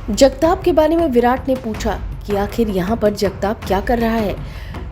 जगताप के बारे में विराट ने पूछा कि आखिर यहाँ पर जगताप क्या कर रहा है।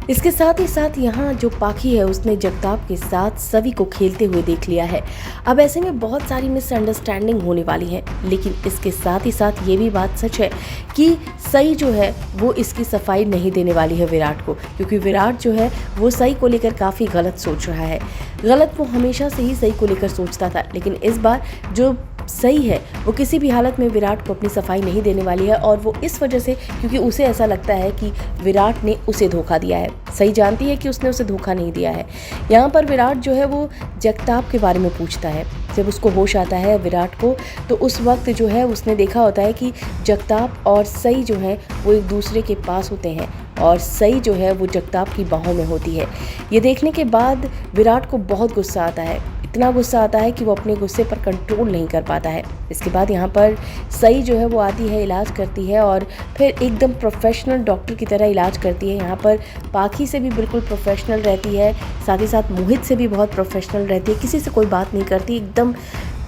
इसके साथ ही साथ यहाँ जो पाखी है उसने जगताप के साथ सवी को खेलते हुए देख लिया है। अब ऐसे में बहुत सारी मिसअंडरस्टैंडिंग होने वाली है, लेकिन इसके साथ ही साथ ये भी बात सच है कि सई जो है वो इसकी सफाई नहीं देने वाली है विराट को, क्योंकि विराट जो है वो सई को लेकर काफ़ी गलत सोच रहा है। गलत वो हमेशा से ही सई को लेकर सोचता था, लेकिन इस बार जो सही है वो किसी भी हालत में विराट को अपनी सफाई नहीं देने वाली है, और वो इस वजह से क्योंकि उसे ऐसा लगता है कि विराट ने उसे धोखा दिया है। सही जानती है कि उसने उसे धोखा नहीं दिया है। यहाँ पर विराट जो है वो जगताप के बारे में पूछता है। जब उसको होश आता है विराट को, तो उस वक्त जो है उसने देखा होता है कि जगताप और सई जो है वो एक दूसरे के पास होते हैं और सई जो है वो जगताप की बाहों में होती है। ये देखने के बाद विराट को बहुत गुस्सा आता है, इतना गुस्सा आता है कि वो अपने गुस्से पर कंट्रोल नहीं कर पाता है। इसके बाद यहाँ पर सई जो है वो आती है, इलाज करती है और फिर एकदम प्रोफेशनल डॉक्टर की तरह इलाज करती है। यहाँ पर पाखी से भी बिल्कुल प्रोफेशनल रहती है, साथ ही साथ मोहित से भी बहुत प्रोफेशनल रहती है, किसी से कोई बात नहीं करती, एकदम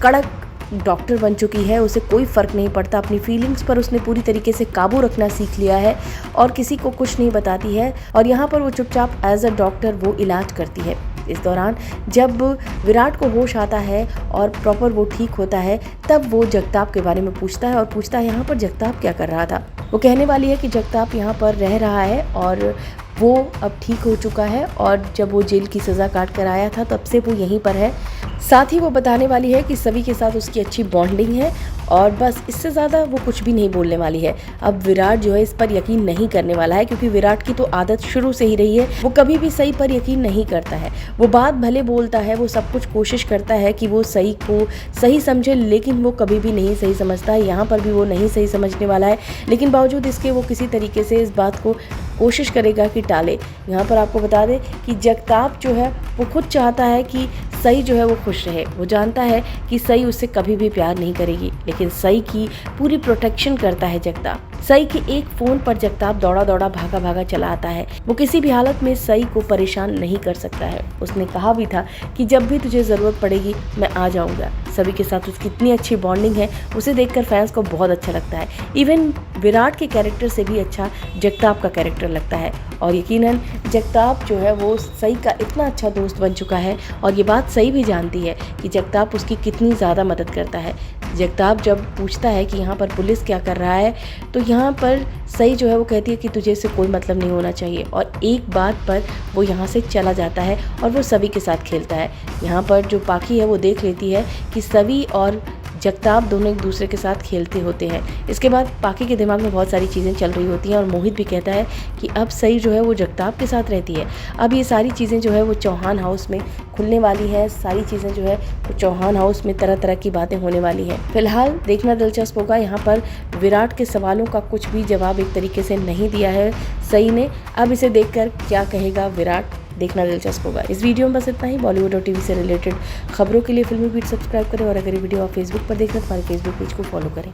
कड़क डॉक्टर बन चुकी है। उसे कोई फ़र्क नहीं पड़ता, अपनी फीलिंग्स पर उसने पूरी तरीके से काबू रखना सीख लिया है और किसी को कुछ नहीं बताती है। और यहाँ पर वो चुपचाप एज अ डॉक्टर वो इलाज करती है। इस दौरान जब विराट को होश आता है और प्रॉपर वो ठीक होता है, तब वो जगताप के बारे में पूछता है और पूछता है यहाँ पर जगताप क्या कर रहा था। वो कहने वाली है कि जगताप यहाँ पर रह रहा है और वो अब ठीक हो चुका है, और जब वो जेल की सज़ा काट कर आया था तब से वो यहीं पर है। साथ ही वो बताने वाली है कि सभी के साथ उसकी अच्छी बॉन्डिंग है और बस इससे ज़्यादा वो कुछ भी नहीं बोलने वाली है। अब विराट जो है इस पर यकीन नहीं करने वाला है, क्योंकि विराट की तो आदत शुरू से ही रही है, वो कभी भी सही पर यकीन नहीं करता है। वो बात भले बोलता है, वो सब कुछ कोशिश करता है कि वो सही को सही समझे, लेकिन वो कभी भी नहीं सही समझता है। यहाँ पर भी वो नहीं सही समझने वाला है, लेकिन बावजूद इसके वो किसी तरीके से इस बात को कोशिश करेगा कि टाले। यहाँ पर आपको बता दें कि जगताप जो है वो खुद चाहता है कि सई जो है वो खुश रहे। वो जानता है कि सई उससे कभी भी प्यार नहीं करेगी, लेकिन सई की पूरी प्रोटेक्शन करता है जगताप। सई के एक फ़ोन पर जगताप दौड़ा दौड़ा भागा भागा चला आता है। वो किसी भी हालत में सई को परेशान नहीं कर सकता है। उसने कहा भी था कि जब भी तुझे ज़रूरत पड़ेगी मैं आ जाऊँगा। सभी के साथ उसकी इतनी अच्छी बॉन्डिंग है, उसे देखकर फैंस को बहुत अच्छा लगता है। इवन विराट के कैरेक्टर से भी अच्छा जगताप का कैरेक्टर लगता है, और यकीनन जगताप जो है वो सई का इतना अच्छा दोस्त बन चुका है, और ये बात सई भी जानती है कि जगताप उसकी कितनी ज़्यादा मदद करता है। जगताप जब पूछता है कि यहाँ पर पुलिस क्या कर रहा है, तो यहाँ पर सई जो है वो कहती है कि तुझे इससे कोई मतलब नहीं होना चाहिए, और एक बात पर वो यहाँ से चला जाता है और वो सभी के साथ खेलता है। यहाँ पर जो पाखी है वो देख लेती है कि सभी और जगताप दोनों एक दूसरे के साथ खेलते होते हैं। इसके बाद पाखी के दिमाग में बहुत सारी चीज़ें चल रही होती हैं, और मोहित भी कहता है कि अब सई जो है वो जगताप के साथ रहती है। अब ये सारी चीज़ें जो है वो चौहान हाउस में खुलने वाली है। सारी चीज़ें जो है वो चौहान हाउस में तरह तरह की बातें होने वाली हैं। फिलहाल देखना दिलचस्प होगा। यहाँ पर विराट के सवालों का कुछ भी जवाब एक तरीके से नहीं दिया है सई ने। अब इसे देखकर क्या कहेगा विराट, देखना दिलचस्प होगा। इस वीडियो में बस इतना ही। बॉलीवुड और टीवी से रिलेटेड खबरों के लिए फिल्मी बीट सब्सक्राइब करें, और अगर ये वीडियो आप फेसबुक पर देख रहे हैं तो हमारे फेसबुक पेज को फॉलो करें।